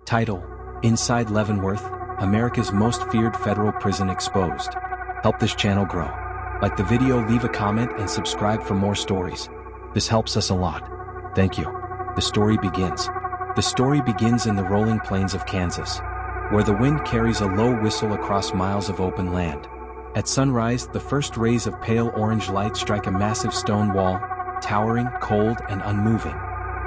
Title: Inside Leavenworth, America's most feared federal prison exposed. Help this channel grow. Like the video, leave a comment, and subscribe for more stories. This helps us a lot. Thank you. The story begins. The story begins in the rolling plains of Kansas, where the wind carries a low whistle across miles of open land. At sunrise, the first rays of pale orange light strike a massive stone wall, towering, cold, and unmoving.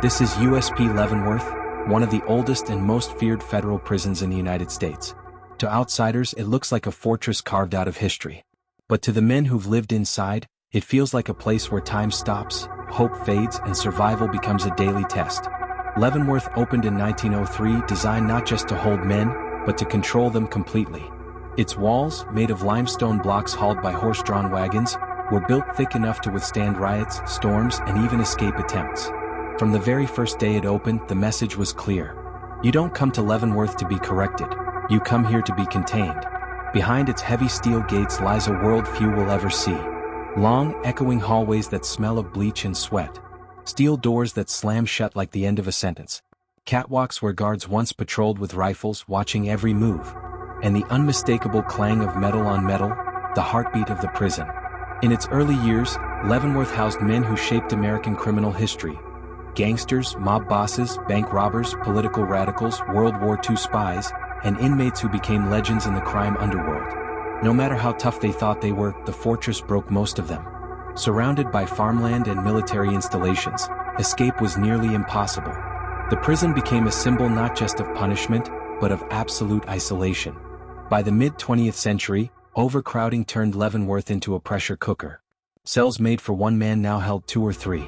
This is USP Leavenworth, one of the oldest and most feared federal prisons in the United States. To outsiders, it looks like a fortress carved out of history. But to the men who've lived inside, it feels like a place where time stops, hope fades, and survival becomes a daily test. Leavenworth opened in 1903, designed not just to hold men, but to control them completely. Its walls, made of limestone blocks hauled by horse-drawn wagons, were built thick enough to withstand riots, storms, and even escape attempts. From the very first day it opened, the message was clear. You don't come to Leavenworth to be corrected. You come here to be contained. Behind its heavy steel gates lies a world few will ever see. Long, echoing hallways that smell of bleach and sweat. Steel doors that slam shut like the end of a sentence. Catwalks where guards once patrolled with rifles, watching every move. And the unmistakable clang of metal on metal, the heartbeat of the prison. In its early years, Leavenworth housed men who shaped American criminal history. Gangsters, mob bosses, bank robbers, political radicals, World War II spies, and inmates who became legends in the crime underworld. No matter how tough they thought they were, the fortress broke most of them. Surrounded by farmland and military installations, escape was nearly impossible. The prison became a symbol not just of punishment, but of absolute isolation. By the mid-20th century, overcrowding turned Leavenworth into a pressure cooker. Cells made for one man now held 2 or 3.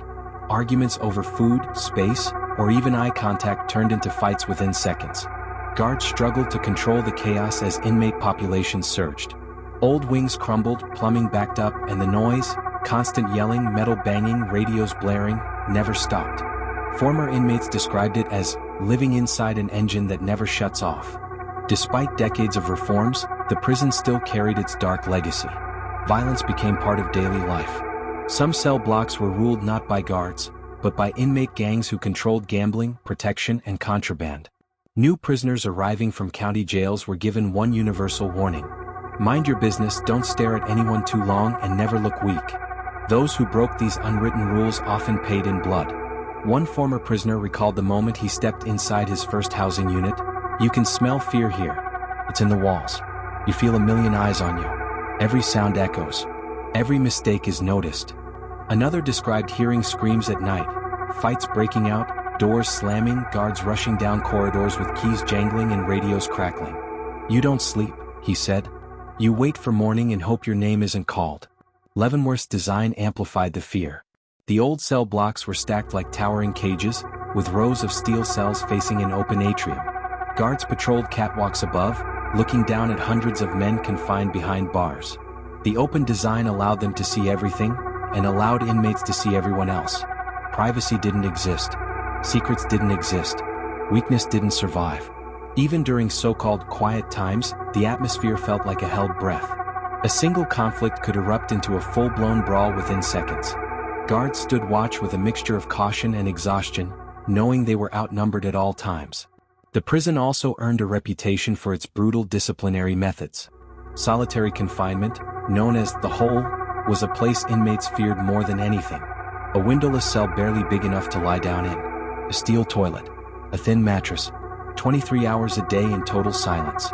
Arguments over food, space, or even eye contact turned into fights within seconds. Guards struggled to control the chaos as inmate populations surged. Old wings crumbled, plumbing backed up, and the noise, constant yelling, metal banging, radios blaring, never stopped. Former inmates described it as living inside an engine that never shuts off. Despite decades of reforms, the prison still carried its dark legacy. Violence became part of daily life. Some cell blocks were ruled not by guards, but by inmate gangs who controlled gambling, protection, and contraband. New prisoners arriving from county jails were given one universal warning. Mind your business, don't stare at anyone too long, and never look weak. Those who broke these unwritten rules often paid in blood. One former prisoner recalled the moment he stepped inside his first housing unit. You can smell fear here. It's in the walls. You feel a million eyes on you. Every sound echoes. Every mistake is noticed. Another described hearing screams at night, fights breaking out, doors slamming, guards rushing down corridors with keys jangling and radios crackling. You don't sleep, he said. You wait for morning and hope your name isn't called. Leavenworth's design amplified the fear. The old cell blocks were stacked like towering cages, with rows of steel cells facing an open atrium. Guards patrolled catwalks above, looking down at hundreds of men confined behind bars. The open design allowed them to see everything, and allowed inmates to see everyone else. Privacy didn't exist. Secrets didn't exist. Weakness didn't survive. Even during so-called quiet times, the atmosphere felt like a held breath. A single conflict could erupt into a full-blown brawl within seconds. Guards stood watch with a mixture of caution and exhaustion, knowing they were outnumbered at all times. The prison also earned a reputation for its brutal disciplinary methods. Solitary confinement, known as the hole, was a place inmates feared more than anything. A windowless cell barely big enough to lie down in. A steel toilet. A thin mattress. 23 hours a day in total silence.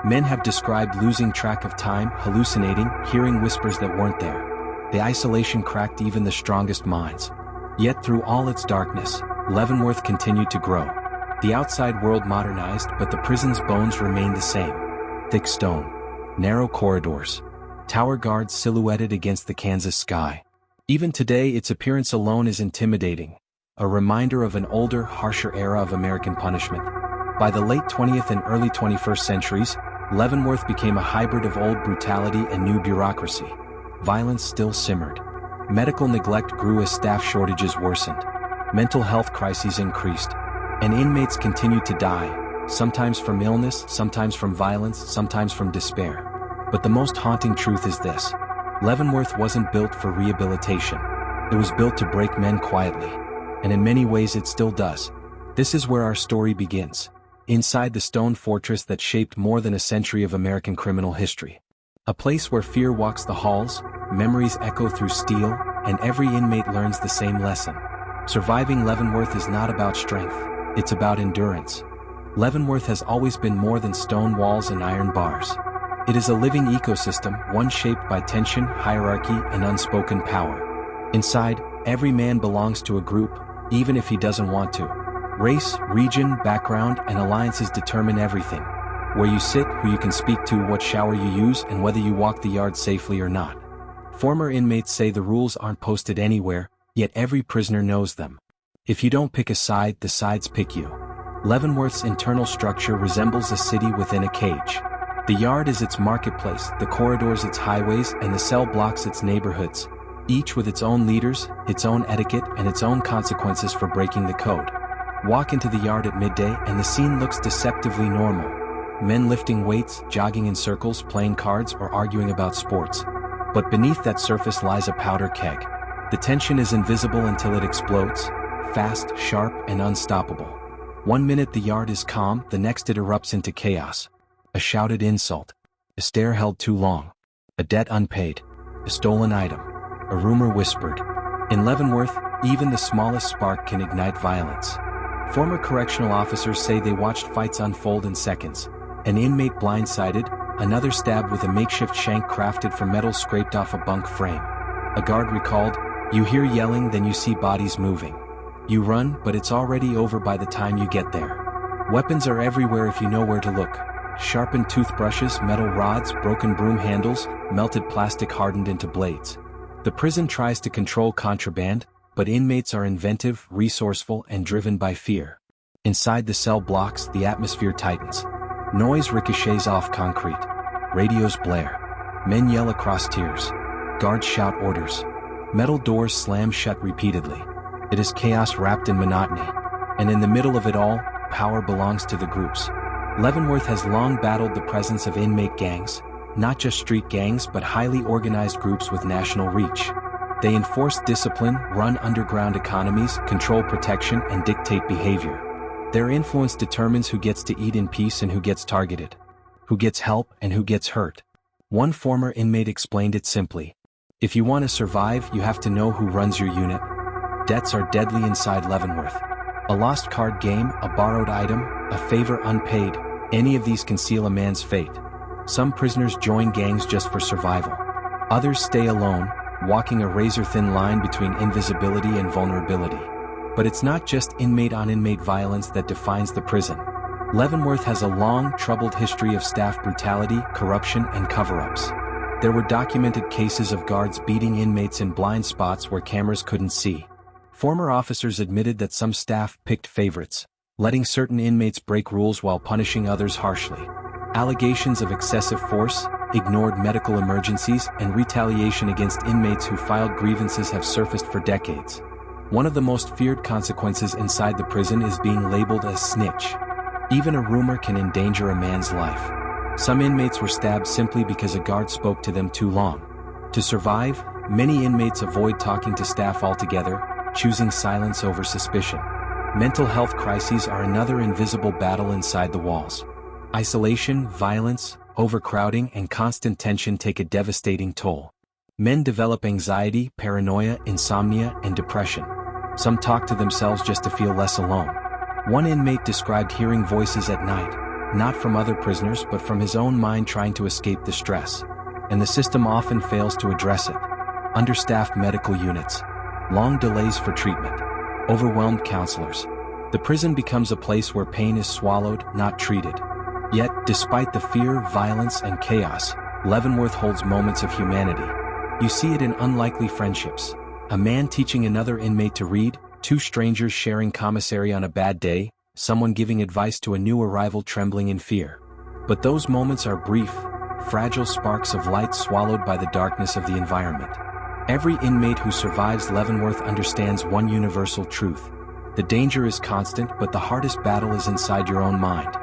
Men have described losing track of time, hallucinating, hearing whispers that weren't there. The isolation cracked even the strongest minds. Yet through all its darkness, Leavenworth continued to grow. The outside world modernized, but the prison's bones remained the same. Thick stone. Narrow corridors. Tower guards silhouetted against the Kansas sky. Even today, its appearance alone is intimidating, a reminder of an older, harsher era of American punishment. By the late 20th and early 21st centuries, Leavenworth became a hybrid of old brutality and new bureaucracy. Violence still simmered. Medical neglect grew as staff shortages worsened. Mental health crises increased. And inmates continued to die, sometimes from illness, sometimes from violence, sometimes from despair. But the most haunting truth is this. Leavenworth wasn't built for rehabilitation. It was built to break men quietly. And in many ways it still does. This is where our story begins. inside the stone fortress that shaped more than a century of American criminal history. A place where fear walks the halls, memories echo through steel, and every inmate learns the same lesson. Surviving Leavenworth is not about strength, it's about endurance. Leavenworth has always been more than stone walls and iron bars. It is a living ecosystem, one shaped by tension, hierarchy, and unspoken power. Inside, every man belongs to a group, even if he doesn't want to. Race, region, background, and alliances determine everything. Where you sit, who you can speak to, what shower you use, and whether you walk the yard safely or not. Former inmates say the rules aren't posted anywhere, yet every prisoner knows them. If you don't pick a side, the sides pick you. Leavenworth's internal structure resembles a city within a cage. The yard is its marketplace, the corridors its highways, and the cell blocks its neighborhoods, each with its own leaders, its own etiquette, and its own consequences for breaking the code. Walk into the yard at midday and the scene looks deceptively normal. Men lifting weights, jogging in circles, playing cards, or arguing about sports. But beneath that surface lies a powder keg. The tension is invisible until it explodes, fast, sharp, and unstoppable. One minute the yard is calm, the next it erupts into chaos. A shouted insult, a stare held too long, a debt unpaid, a stolen item, a rumor whispered. In Leavenworth, even the smallest spark can ignite violence. Former correctional officers say they watched fights unfold in seconds. An inmate blindsided, another stabbed with a makeshift shank crafted from metal scraped off a bunk frame. A guard recalled, "You hear yelling, then you see bodies moving. You run, but it's already over by the time you get there. Weapons are everywhere if you know where to look. Sharpened toothbrushes, metal rods, broken broom handles, melted plastic hardened into blades." The prison tries to control contraband, but inmates are inventive, resourceful, and driven by fear. Inside the cell blocks, the atmosphere tightens. Noise ricochets off concrete. Radios blare. Men yell across tiers. Guards shout orders. Metal doors slam shut repeatedly. It is chaos wrapped in monotony. And in the middle of it all, power belongs to the groups. Leavenworth has long battled the presence of inmate gangs, not just street gangs but highly organized groups with national reach. They enforce discipline, run underground economies, control protection, and dictate behavior. Their influence determines who gets to eat in peace and who gets targeted, who gets help and who gets hurt. One former inmate explained it simply. If you want to survive, you have to know who runs your unit. Debts are deadly inside Leavenworth. A lost card game, a borrowed item, a favor unpaid, any of these can seal a man's fate. Some prisoners join gangs just for survival. Others stay alone, walking a razor-thin line between invisibility and vulnerability. But it's not just inmate-on-inmate violence that defines the prison. Leavenworth has a long, troubled history of staff brutality, corruption, and cover-ups. There were documented cases of guards beating inmates in blind spots where cameras couldn't see. Former officers admitted that some staff picked favorites, letting certain inmates break rules while punishing others harshly. Allegations of excessive force, ignored medical emergencies, and retaliation against inmates who filed grievances have surfaced for decades. One of the most feared consequences inside the prison is being labeled a snitch. Even a rumor can endanger a man's life. Some inmates were stabbed simply because a guard spoke to them too long. To survive, many inmates avoid talking to staff altogether, choosing silence over suspicion. Mental health crises are another invisible battle inside the walls. Isolation, violence, overcrowding, and constant tension take a devastating toll. Men develop anxiety, paranoia, insomnia, and depression. Some talk to themselves just to feel less alone. One inmate described hearing voices at night, not from other prisoners but from his own mind trying to escape the stress. And the system often fails to address it. Understaffed medical units, long delays for treatment, overwhelmed counselors. The prison becomes a place where pain is swallowed, not treated. Yet, despite the fear, violence, and chaos, Leavenworth holds moments of humanity. You see it in unlikely friendships. A man teaching another inmate to read, two strangers sharing commissary on a bad day, someone giving advice to a new arrival trembling in fear. But those moments are brief, fragile sparks of light swallowed by the darkness of the environment. Every inmate who survives Leavenworth understands one universal truth. The danger is constant, but the hardest battle is inside your own mind.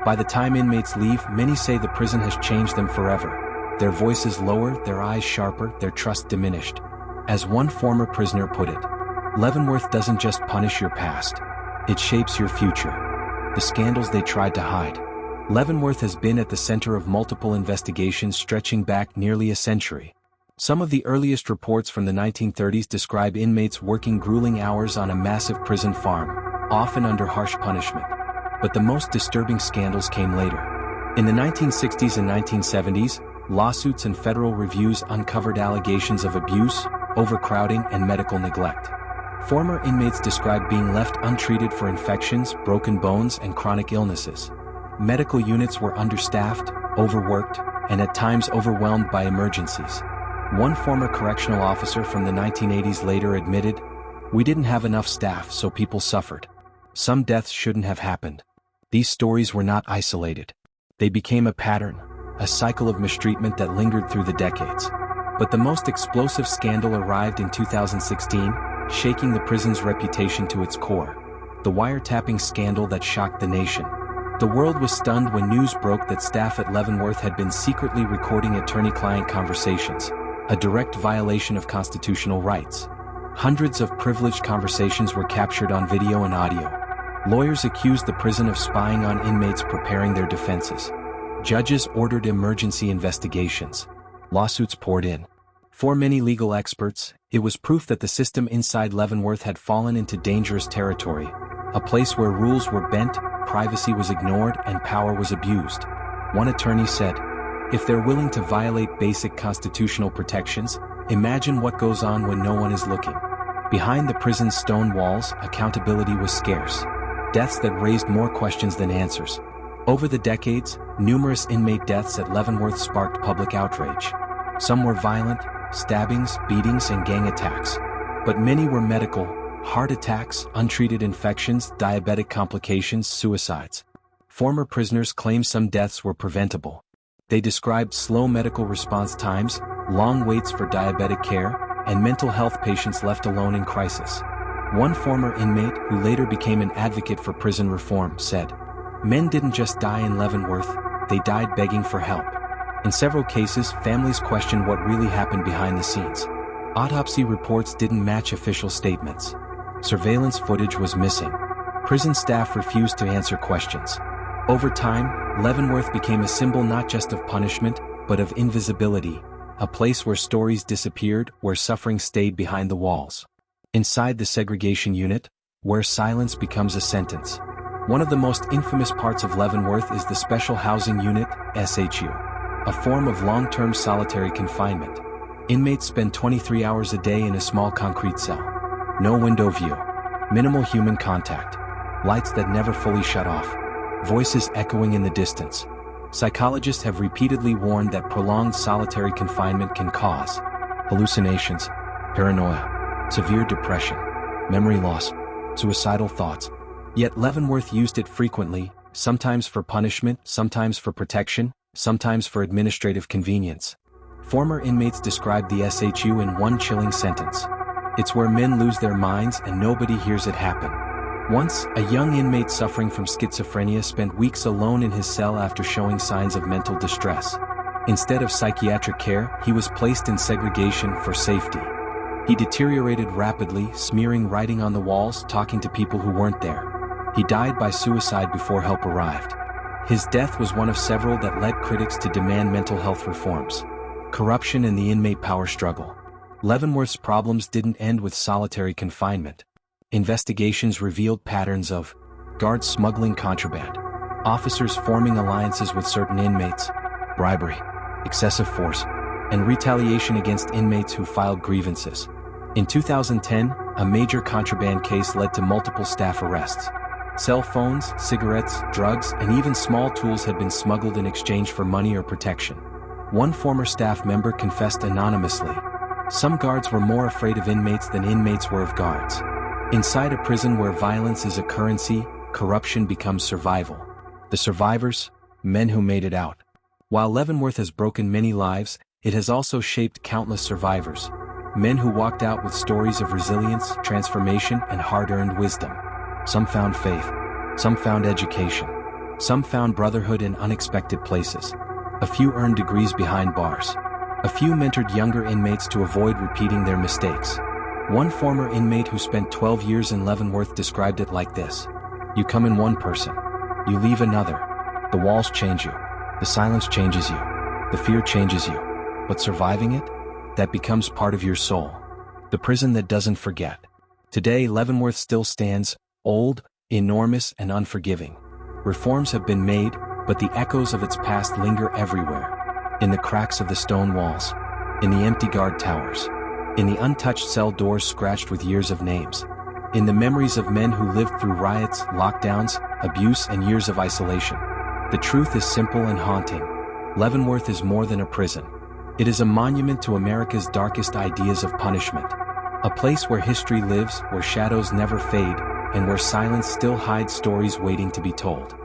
By the time inmates leave, many say the prison has changed them forever. Their voices lower, their eyes sharper, their trust diminished. As one former prisoner put it, Leavenworth doesn't just punish your past, it shapes your future. the scandals they tried to hide. Leavenworth has been at the center of multiple investigations stretching back nearly a century. Some of the earliest reports from the 1930s describe inmates working grueling hours on a massive prison farm, often under harsh punishment. But the most disturbing scandals came later. In the 1960s and 1970s, lawsuits and federal reviews uncovered allegations of abuse, overcrowding, and medical neglect. Former inmates described being left untreated for infections, broken bones, and chronic illnesses. Medical units were understaffed, overworked, and at times overwhelmed by emergencies. One former correctional officer from the 1980s later admitted, "We didn't have enough staff, so people suffered. Some deaths shouldn't have happened." These stories were not isolated. They became a pattern, a cycle of mistreatment that lingered through the decades. But the most explosive scandal arrived in 2016, shaking the prison's reputation to its core. The wiretapping scandal that shocked the nation. The world was stunned when news broke that staff at Leavenworth had been secretly recording attorney-client conversations, a direct violation of constitutional rights. Hundreds of privileged conversations were captured on video and audio. Lawyers accused the prison of spying on inmates preparing their defenses. Judges ordered emergency investigations. Lawsuits poured in. For many legal experts, it was proof that the system inside Leavenworth had fallen into dangerous territory, a place where rules were bent, privacy was ignored, and power was abused. One attorney said, "If they're willing to violate basic constitutional protections, imagine what goes on when no one is looking." Behind the prison's stone walls, accountability was scarce. Deaths that raised more questions than answers. Over the decades, numerous inmate deaths at Leavenworth sparked public outrage. Some were violent, stabbings, beatings, and gang attacks. But many were medical, heart attacks, untreated infections, diabetic complications, suicides. Former prisoners claimed some deaths were preventable. They described slow medical response times, long waits for diabetic care, and mental health patients left alone in crisis. One former inmate, who later became an advocate for prison reform, said, "Men didn't just die in Leavenworth, they died begging for help." In several cases, families questioned what really happened behind the scenes. Autopsy reports didn't match official statements. Surveillance footage was missing. Prison staff refused to answer questions. Over time, Leavenworth became a symbol not just of punishment, but of invisibility, a place where stories disappeared, where suffering stayed behind the walls. Inside the segregation unit, where silence becomes a sentence. One of the most infamous parts of Leavenworth is the Special Housing Unit, SHU, a form of long-term solitary confinement. Inmates spend 23 hours a day in a small concrete cell. No window view. Minimal human contact. Lights that never fully shut off. Voices echoing in the distance. Psychologists have repeatedly warned that prolonged solitary confinement can cause hallucinations, paranoia, severe depression, memory loss, suicidal thoughts. Yet Leavenworth used it frequently, sometimes for punishment, sometimes for protection, sometimes for administrative convenience. Former inmates described the SHU in one chilling sentence. "It's where men lose their minds and nobody hears it happen." Once, a young inmate suffering from schizophrenia spent weeks alone in his cell after showing signs of mental distress. Instead of psychiatric care, he was placed in segregation for safety. He deteriorated rapidly, smearing writing on the walls, talking to people who weren't there. He died by suicide before help arrived. His death was one of several that led critics to demand mental health reforms. Corruption and the inmate power struggle. Leavenworth's problems didn't end with solitary confinement. Investigations revealed patterns of guards smuggling contraband, officers forming alliances with certain inmates, bribery, excessive force, and retaliation against inmates who filed grievances. In 2010, a major contraband case led to multiple staff arrests. Cell phones, cigarettes, drugs, and even small tools had been smuggled in exchange for money or protection. One former staff member confessed anonymously. Some guards were more afraid of inmates than inmates were of guards. Inside a prison where violence is a currency, corruption becomes survival. The survivors, men who made it out. While Leavenworth has broken many lives, it has also shaped countless survivors. Men who walked out with stories of resilience, transformation, and hard-earned wisdom. Some found faith. Some found education. Some found brotherhood in unexpected places. A few earned degrees behind bars. A few mentored younger inmates to avoid repeating their mistakes. One former inmate who spent 12 years in Leavenworth described it like this: "You come in one person. You leave another. The walls change you. The silence changes you. The fear changes you. But surviving it? That becomes part of your soul. The prison that doesn't forget. Today, Leavenworth still stands, old, enormous, and unforgiving. Reforms have been made, but the echoes of its past linger everywhere. In the cracks of the stone walls. In the empty guard towers. In the untouched cell doors scratched with years of names. In the memories of men who lived through riots, lockdowns, abuse, and years of isolation. The truth is simple and haunting. Leavenworth is more than a prison. It is a monument to America's darkest ideas of punishment. A place where history lives, where shadows never fade, and where silence still hides stories waiting to be told.